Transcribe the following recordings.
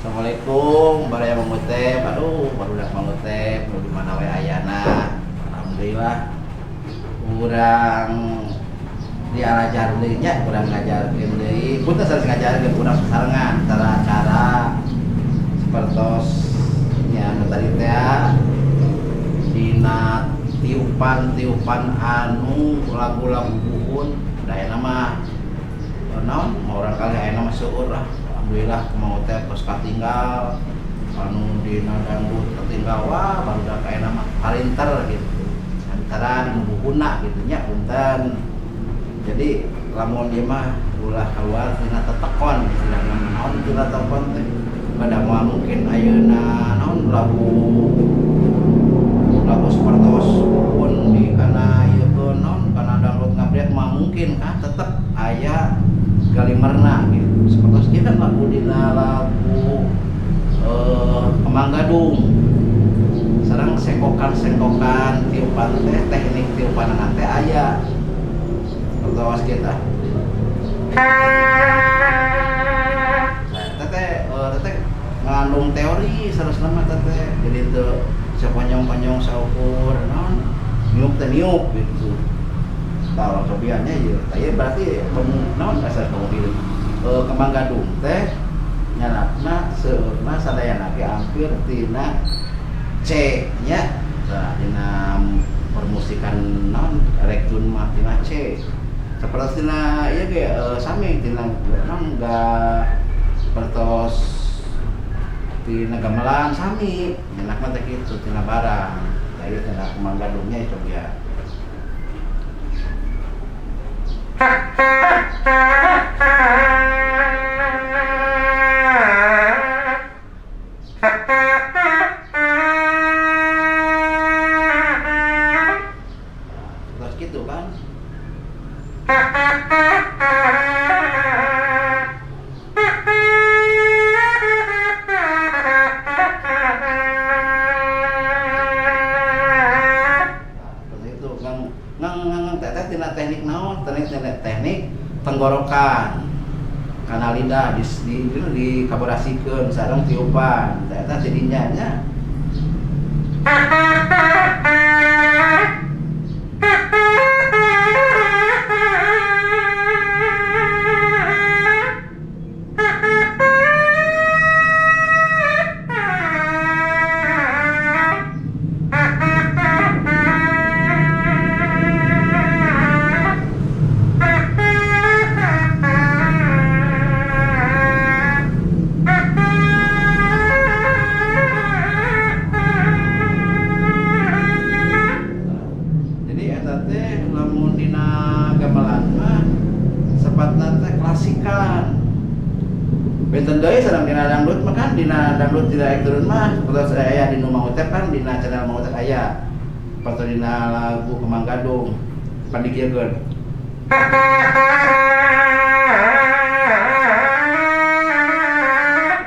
Assalamualaikum, baraya mangutep. Aduh, barudak mangutep. Nu di mana we ayana? Alhamdulillah. Urang diarajar deui nya, urang ngajarkeun deui. Punten sanes ngajarkeun urang sasarengan cara-cara sapertos nya nu tadi teh dina tiupan-tiupan anu lagu-lagu buhun. Dayana mah naon orang kali aya mah seueur lah. Alhamdulillah mau teh pas katinggal anu dina dangdut katinggal wah barudak aya nama parinter gitu antara nu buhuna gitu nya punten. Jadi lamun ieu mah ulah keluar tina tetekon sedangkan naon tina tetekon teh pada moal mungkin ayeuna naon lagu sapertos buhun di kana ieu keun naon kana dangdut ngabret mah mungkin kan tetep aya galimerna gitu. Seperti kita lagu dina lagu Kemang Gadung. Sareng sengkokan tiupan teh teknik tiupan teh aya. Pertawas kita. Nah, teteh ngandung teori sarasna mah teteh. Jadi teu sapanyong-panyong saukur naon niup teh niup gitu. Tah cobiannya ieu. Tah berarti naon asal kamu hidup. Kemang Gadung teh nyalakna seueurna sadayana ge hampir tina C nya. Nah, dina permusikan naon elektron mah tina C. Sapertos tina ieu ge sami tina naon ga pertos tina gamelan sami. Enakna teh kitu tina barang. Tah ieu tina Kemang Gadungnya coba ya. Terus gitu kan. Teteh tina teknik naon? Teknik tenggorokan. Kana lidah di kaborasikeun sareng tiupan. Teteh jadinya nya. Benten deui sareng dina dangdut mah kan dina dangdut dina elektron mah sapertos aya di nu mangutep kan dina channel mangutep aya. Sapertos dina lagu Kemang Gadung pandikieun.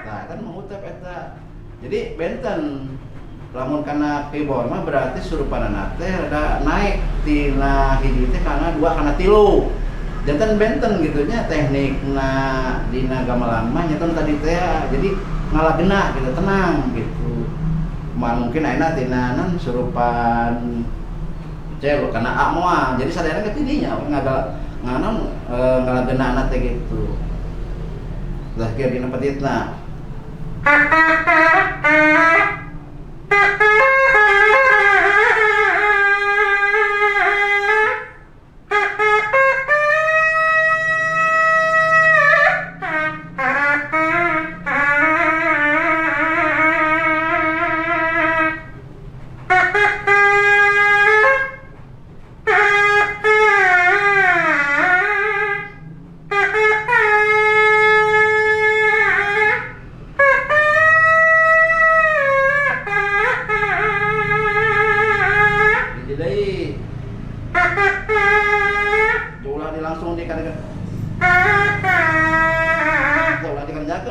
Tah kan mangutep eta. Jadi benten lamun kana keyboard mah berarti surupanana teh rada naik tina hiji teh kana dua kana tilu. Jantan benten gitunya teknikna dina gamelan mah nyeton tadi teh jadi ngalagena gitu tenang gitu. Mungkin ayeuna tina nan surupan cel kana A moal. Jadi sadayana ke tidinya ngalagenana teh gitu. Lah kieu dina petitna.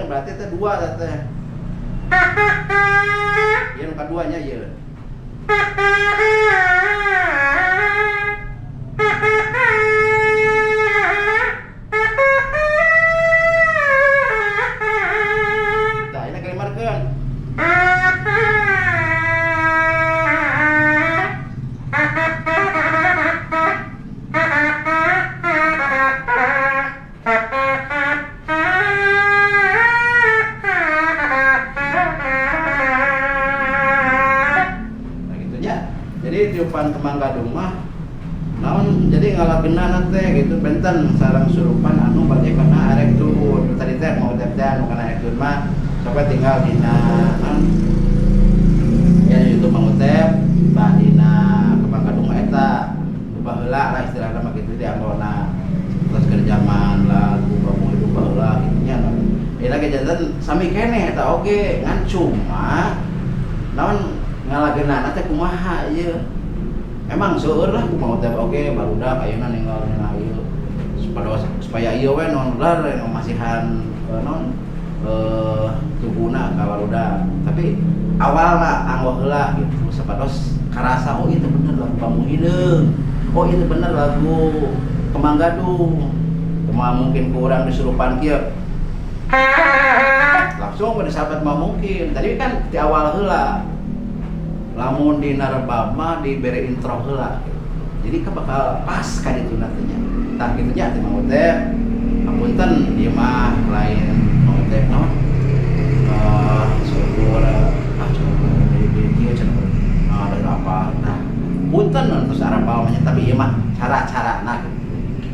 Berarti itu dua teh. Yang keduanya ya. Nah, ini kelima Kemang Gadung mah naon jadi ngalageunana teh gitu benten sareng surupan anu bade kana arek turun tadi teh mau teh anu kana arek turun mah sampai tinggal dina ya itu Mang Utep dina Kemang Gadung mah eta ubah heula lah istilahna mah kitu di anggona terus kerjaman lagu kamu hidup baheula kitu nya lagi jajan sami keneh eta oge ngan cuma naon ngalageunana teh kumaha ieu emang seueur lah kumaha teh oge barudak ayeuna ninggal ieu supaya ieu we non ular masihan non tubuhna ka barudak tapi awalna anggo heula gitu sapados karasa oh itu bener lagu Kamu Hideung oh itu bener lagu Kemang Gadung cuma mungkin kurang disurupan kieu langsung pada sahabat mah mungkin tadi kan di awal heula lamun di narebab mah diberi intro heula jadi bakal pas ka ditu nantinya tah kitu nya teh Mang Utep apunten ieu mah lain Mang Utep naon syukur di dieu cenah ada apa nah punten terus arapal mah tapi ieu mah cara-carana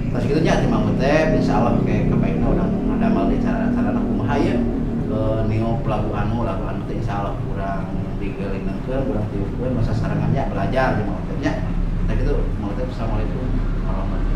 terus kitu nya teh Mang Utep insyaallah kayak kebaikna udah ngadamel di cara-carana kumaha ieu niup lagu anu teh insyaallah kurang digelingeunkeun kurang tiupkeun masa sarangannya belajar di Mang Utep nya. Nah gitu, Mang Utep assalamualaikum warahmatullahi wabarakatuh.